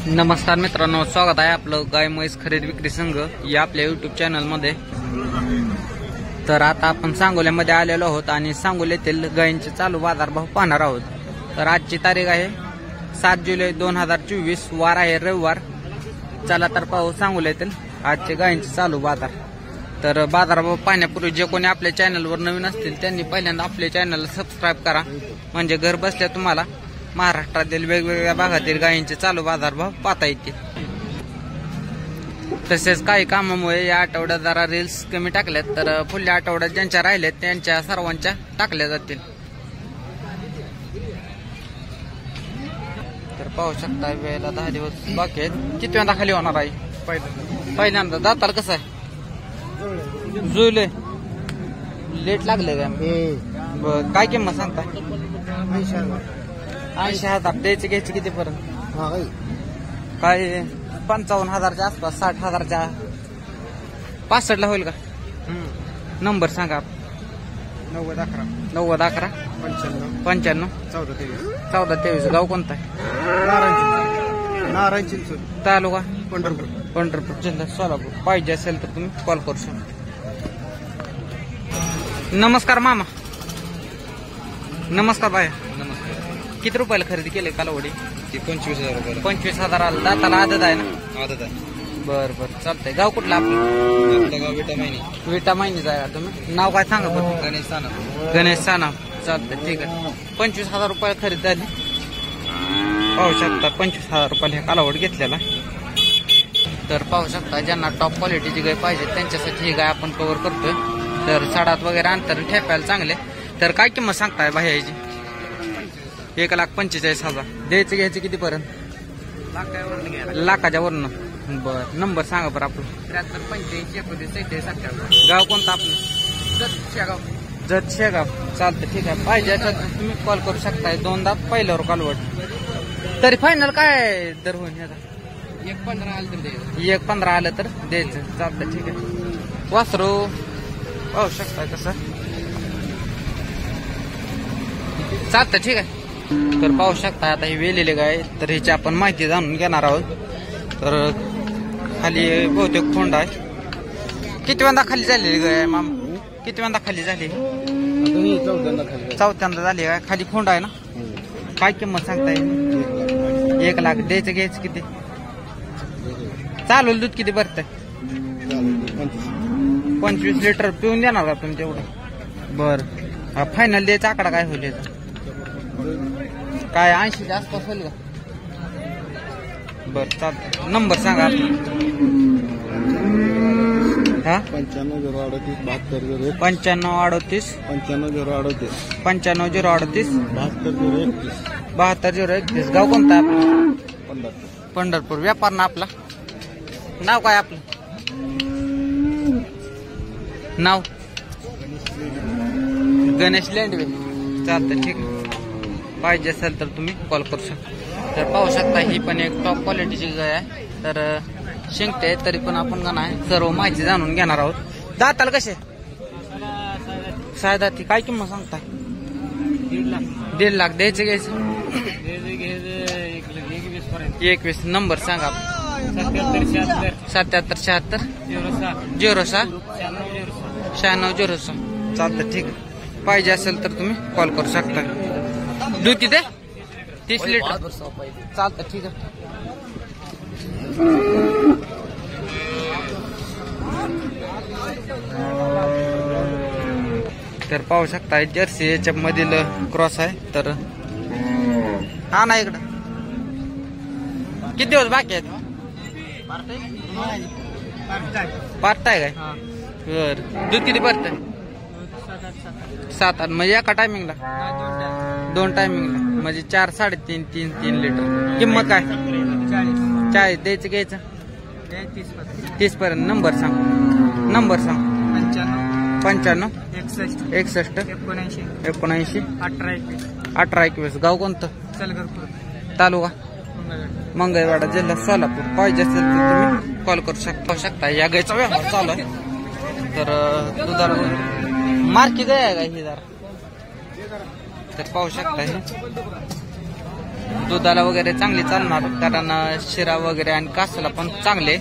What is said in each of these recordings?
नमस्कार मित्रांनो, स्वागत आहे आपलं गाय म्हैस खरेदी विक्री संघ या आपल्या युट्यूब चॅनल मध्ये। तर आता आपण सांगोल्यामध्ये आलेलो आहोत आणि सांगोल्यातील गायींचे चालू बाजारभाव पाहणार आहोत। तर आजची तारीख आहे 7 जुलै 2024, वार आहे रविवार। चला तर पाहू सांगोल्यातील आजचे गायींचे चालू बाजार। तर बाजारभाव पाहण्यापूर्वी जे कोणी आपल्या चॅनलवर नवीन असतील त्यांनी पहिल्यांदा आपल्या चॅनलला सबस्क्राईब करा, म्हणजे घर बसल्या तुम्हाला महाराष्ट्रातील वेगवेगळ्या भागातील गायींचे चालू बाजारभाव पाहता येतील। तसेच काही कामामुळे या आठवड्यात जरा रील्स कमी टाकल्यात, तर पुढल्या आठवड्यात ज्यांच्या राहिल्यात त्यांच्या सर्वांच्या टाकल्या जातील। तर पाहू शकता वेळेला 10 दिवस बाकी आहेत। किती वेळा खाली होणार आहे? पहिल्यांदा दाताला कसं आहे? जुले लेट लागले का? काय किंमत सांगताय? 80,000 द्यायचे, घ्यायचे किती पर्यंत? काय 55,000च्या आसपास, 60,000च्या 65ला होईल का? नंबर सांगा। 9011 9011 95 1423 गाव कोणता आहे? नारायण चिंचोली, तालुका पंढरपूर, जिल्हा सोलापूर। पाहिजे असेल तर तुम्ही कॉल करू शकता। नमस्कार मामा। नमस्कार बाय। किती रुपयाला खरेदी केले कालवडी? 25,000 रुपये। 25,000 दाताला आदत आहे ना? आदत आहे। बर चालतंय। गाव कुठलं आपलं? गाव विटा महिनी जाय तुम्ही। नाव काय सांगा बरं? गणेश साना। चालतंय, ठीक आहे। 25,000 रुपयाला खरेदी झाली। पाहू शकता 25,000 रुपयाला हे कालावड घेतलेला। तर पाहू शकता ज्यांना टॉप क्वालिटीची गाय पाहिजे त्यांच्यासाठी ही गाय आपण कव्हर करतोय। तर साडात वगैरे अंतर ठेपायला चांगले। तर काय किंमत सांगताय बाह्याची? 1,45,000 द्यायचे, घ्यायचे किती पर्यंत? लाखाच्या वरनं। बर नंबर सांगा बरं आपलं? 83 85 29 27 गाव कोणतं आपलं? जत शेगाव। चालतं, ठीक आहे। पाहिजे तर तुम्ही कॉल करू शकताय। 2 दात पहिल्यावर कालवड। तरी फायनल काय दर होईल याचा? 1,15 आलं तर द्यायचं। 1,15 आलं तर द्यायचं। चालतं, ठीक आहे। वासरू पाहू शकताय कसं। चालतं, ठीक आहे। तर पाहू शकता आता ही वेलेले गाय, तर ह्याची आपण माहिती जाणून घेणार आहोत। तर खाली बहुतेक खोंड आहे। किती वेळा खाली झालेली गाय आहे माम? किती वेळा खाली झाली? चौथ्यांदा झाली काय? खाली खोंड आहे ना? काय किंमत सांगताय? 1 लाख द्यायचं, घ्यायचं किती? चालू दूध किती भरतंय? 25 लिटर पिऊन देणार का तुम्ही तेवढं? बर फायनल द्यायचा आकडा काय होईल याचा? काय 80च्या आसपास होईल का? बर चालतं। नंबर सांगा। हा 95 038 75 38 95 038 72 031 गाव कोणता आहे आपलं? पंढरपूर। व्यापार ना आपला? नाव काय आपलं? नाव गणेश लेंडवे। चालतं, ठीक आहे। पाहिजे असेल तर तुम्ही कॉल करू शकता। तर पाहू शकता ही पण एक टॉप क्वालिटीची गाय आहे। तर शिंकते तरी पण आपण का नाही सर्व माहिती जाणून घेणार आहोत। दाताला कसे? 6 दाती। काय किंमत सांगताय? 1.5 लाख द्यायचे, घ्यायचे 21। नंबर सांगा। 77 76 06 96 06। चालतं, ठीक आहे। पाहिजे असेल तर तुम्ही कॉल करू शकता। दूध किती? 30 लिटर। चालतं, ठीक आहे। तर पाहू शकता जर्सी याच्या मधील क्रॉस आहे। तर हा ना इकडं किती दिवस बाकी आहेत? पार्टाय काय? बर दूध किती भरतंय? 7-8 म्हणजे एका टायमिंगला? 2 टायमिंगला म्हणजे 4 3.5 3 लिटर। किंमत काय? 40 द्यायचं, घ्यायचं 30 पर्यंत। नंबर सांग। 95 61 79 18 21 गाव कोणतं? तालुका मंगळवाडा, जिल्हा सोलापूर। पाहिजे असेल तर तुम्ही कॉल करू शकता। या गायचा व्यवहार चालू आहे। तर दुधाला मार्की गाय आहे का ही जरा? तर पाहू शकता हे दुधाला वगैरे चांगली चालणार, कारण शिरा वगैरे आणि कासाला पण चांगले.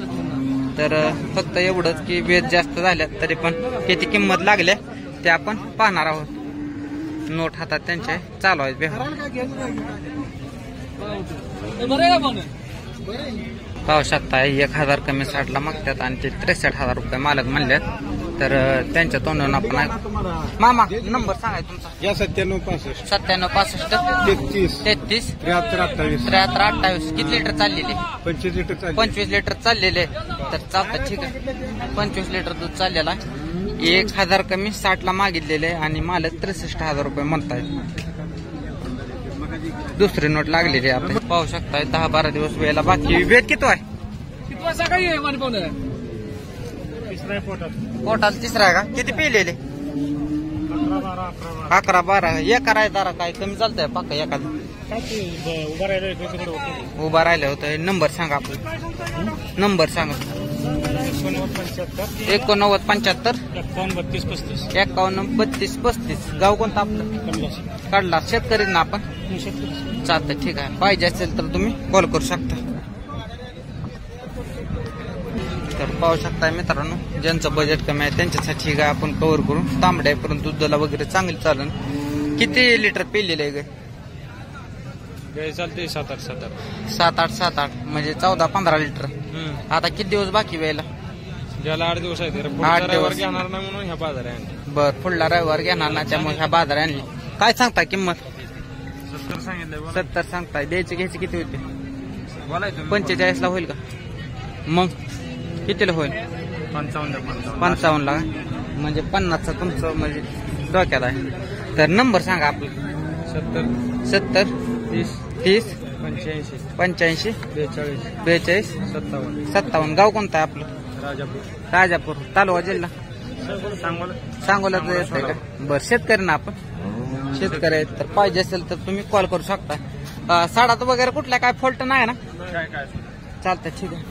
तर फक्त एवढंच की वेज जास्त झाल्या तरी पण किती किंमत लागल्या ते आपण पाहणार आहोत. नोट हातात त्यांचे चालू आहेत व्यवहार. पाहू शकता 1000 कमी 60ला मागतात आणि ते 63,000 रुपये मालक म्हणल्यात. तर त्यांच्या तोंडून आपण मामा नंबर सांगायचा तुमचा. या 9765 9765 33 33 73 28 73 28. किती लिटर चाललेले? 25 लिटर चालेल. 25 लिटर चाललेले. तर चालतं ठीक आहे. 25 लिटर दूध चाललेला आहे. 1000 कमी 60ला मागितलेले आणि मालक 63,000 रुपये म्हणतायत. दुसरी नोट लागलेली आहे. आपण पाहू शकताय 10-12 दिवस वेळेला बाकी. वेट किती आहे? पोटाला तिसरा आहे का? किती पिलेले? 11-12. एका रायदारा काय कमी चालतंय पक्का एखादं उभा राहिलं होतं. नंबर सांगा आपला. नंबर सांगा. 89 75 51 32 35. गाव कोणतं आपलं? काढला. शेतकरी ना आपण? चालतं ठीक आहे. पाहिजे असेल तर तुम्ही कॉल करू शकता. तर पाहू शकता मित्रांनो, ज्यांचं बजेट कमी आहे त्यांच्यासाठी गाय आपण कव्हर करू. तांबड्या आहे परंतु दुधाला वगैरे चांगली चालन. किती लिटर पिलेले आहे गाय? चालते 7-8 7-8 म्हणजे 14-15 लिटर. आता किती दिवस बाकी व्हायला? ज्याला 8 दिवस आहे 8 दिवस घेणार नाही म्हणून ह्या बाजार आहे. बर, पुढला रविवार घेणार ना त्यामुळे ह्या बाजार आणली. काय सांगताय किंमत? 70 सांगितलं. 70 सांगताय. द्यायचे घ्यायचे किती होते? बोलायचं 45ला होईल का? मग कितीला होईल? 55ला का? म्हणजे 50चा तुमचं म्हणजे डोक्यात आहे. तर नंबर सांगा आपला. 70 30 85 42 57. गाव कोणतं आहे आपलं? राजापूर. तालुका जिल्हा सांगोला येत आहे का? बरं, शेतकरी ना आपण? शेतकरी आहेत. तर पाहिजे असेल तर तुम्ही कॉल करू शकता. साडात वगैरे कुठल्या काय फॉल्ट नाही ना? चालतंय ठीक आहे.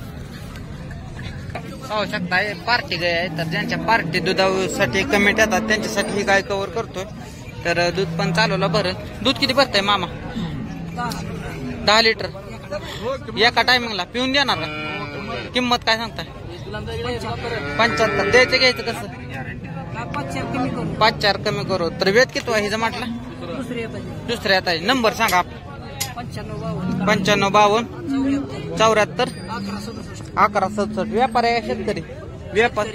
पाहू शकता पार्टी गाय आहे. तर ज्यांच्या पार्टी दुधासाठी कमेंट येतात त्यांच्यासाठी ही गाय कव्हर करतोय. तर दूध पण चालवलं. बरं, दूध किती भरतंय मामा? 10 लिटर एका टायमिंगला पिऊन देणार का? किंमत काय सांगताय? 75. द्यायचं घ्यायचं कसं? 5-4 कमी करू. तर वेट किती आहे हिचं म्हटलं? दुसऱ्या आहे. नंबर सांगा आपला. 95 52 74 11 67. व्यापार आहे शेतकरी? व्यापार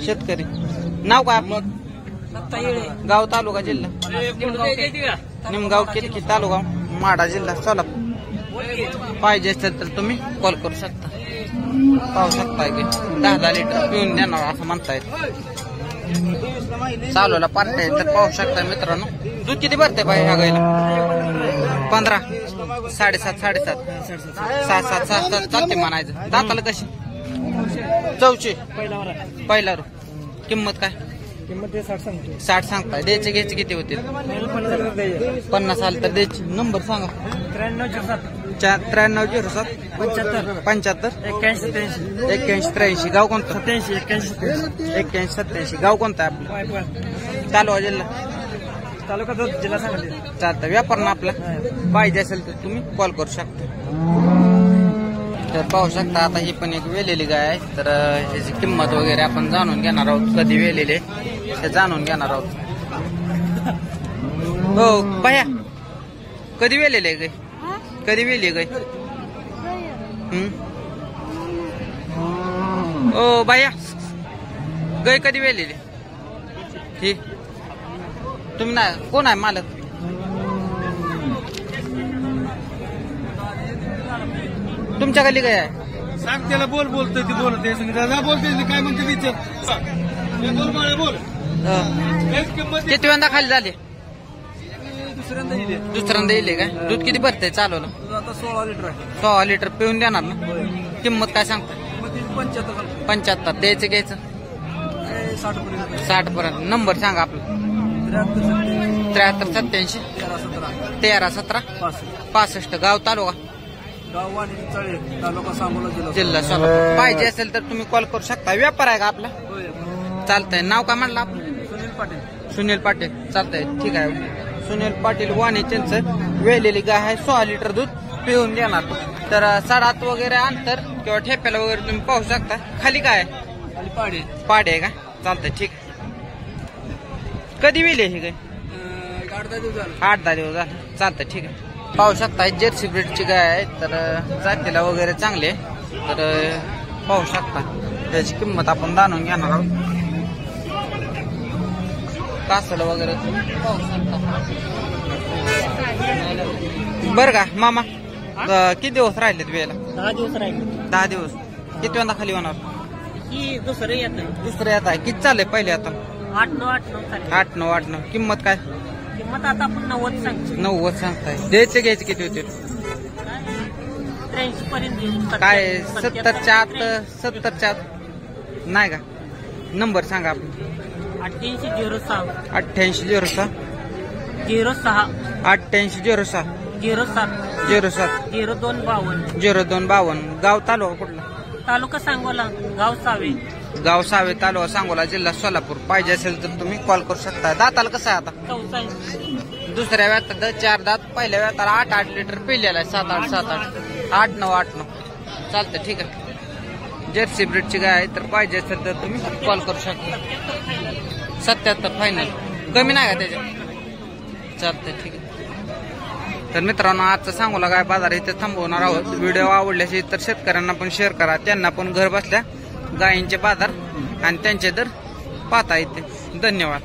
शेतकरी. नाव काय आपलं? गाव तालुका जिल्हा? निमगाव किती तालुका माडा जिल्हा सोलापूर. पाहिजे असेल तर तुम्ही कॉल करू शकता. पाहू शकता की 10 लिटर पिऊन देणार असं म्हणतायत. चालूला पार्टी तर पाहू शकता मित्रांनो. दूध किती भरते पाहिजे ह्या गायला? 15 7.5 6-7 चालते म्हणायचं. दाताला कशी? चौची पहिला रू. किंमत काय? 60 सांगताय. द्यायचे घ्यायचे किती होतील? 50 आलं तर द्यायची. नंबर सांगा. 93 07 75 81 83. गाव कोणतं? 81 87. गाव कोणतं आहे आपलं? तालुका जिल्हा? जिल्हा सांगली. चालतं. व्यापार ना आपला? पाहिजे असेल तर तुम्ही कॉल करू शकता. तर पाहू शकता आता ही पण एक वेलेली गाय आहे. तर ह्याची किंमत वगैरे आपण जाणून घेणार आहोत. कधी वेलेले ते जाणून घेणार आहोत. हो भैया, कधी वेलेले गाय? कधी वेली गाय? ओ भैया, गाय कधी वेलेली? ठीक. तुम्ही नाही कोण आहे मालक? तुमच्या खाली काय आहे? सांग त्याला. बोलतोय ती बोलत बोलते काय म्हणते विचार. बोल. किती वेळा खाली झाले? दुसऱ्यांदा दुसऱ्यांदा येईल का? दूध किती भरतंय चालवलं? आता 16 लिटर आहे. 16 लिटर पिऊन देणार ना? किंमत काय सांगता? 75. द्यायचं घ्यायचं? 60 पर्यंत. नंबर सांगा आपला. 73 87 13 17 65. गाव तालुका? तालुका सांगोला जिल्हा सोलापूर. पाहिजे असेल तर तुम्ही कॉल करू शकता. व्यापार आहे का आपला? चालतंय. नाव काय म्हणलं आपलं? सुनील पाटील. सुनील पाटील. चालतंय ठीक आहे. सुनील पाटील वाणे त्यांचं वेलेली गाय आहे. 6 लिटर दूध पिऊन देणार. तर 7.5 वगैरे अंतर किंवा ठेप्याला वगैरे तुम्ही पाहू शकता. खाली काय पाडे आहे का? चालतंय ठीक. कधी वेली ही गाय? 8-10 दिवस झाले. चालतंय ठीक आहे. पाहू शकता जर्सी ब्रीडची गाय आहे. तर जातीला वगैरे चांगले. तर पाहू शकता त्याची किंमत आपण जाणून घेणार आहोत. कासलं वगैरे पाहू शकता. बरं का मामा, किती दिवस राहिलेत वेळेला? 10 दिवस राहिले. 10 दिवस. किती वेळा खाली होणार? ही दुसरं येतं. दुसरं येत आहे. किती चाललंय पहिले आता? 8-9 किंमत काय? किंमत आता आपण 90 सांगतो. 90 सांगताय. द्यायचे घ्यायचे किती होतील? 83 पर्यंत देऊ. काय 70च्या आत? 70च्या आत नाही का? नंबर सांगा आपण. 8806 8806 06 8806 07 07 0252. 0252. गाव तालुका कुठला? तालुका सांगोला, गाव सावे. गाव सावे, तालुका सांगोला, जिल्हा सोलापूर. पाहिजे असेल तर तुम्ही कॉल करू शकता. दाताला कसं आहे आता? 44. दुसऱ्या व्यातात 4 दात. पहिल्या व्याताला 8-8 लिटर पिलेला आहे. 7-8 8-9 चालतं ठीक आहे. जर्सी ब्रीडची गाय आहे. तर पाहिजे असेल तर तुम्ही कॉल करू शकता. 77 फायनल. कमी नाही का त्याच्यात? चालतंय ठीक आहे. तर मित्रांनो, आजचा सांगोला गाय बाजार इथे थांबवणार आहोत. व्हिडिओ आवडल्यास इतर शेतकऱ्यांना पण शेअर करा. त्यांना पण घर बसल्या गायींचे बाजार आणि त्यांचे दर पाहता येते. धन्यवाद.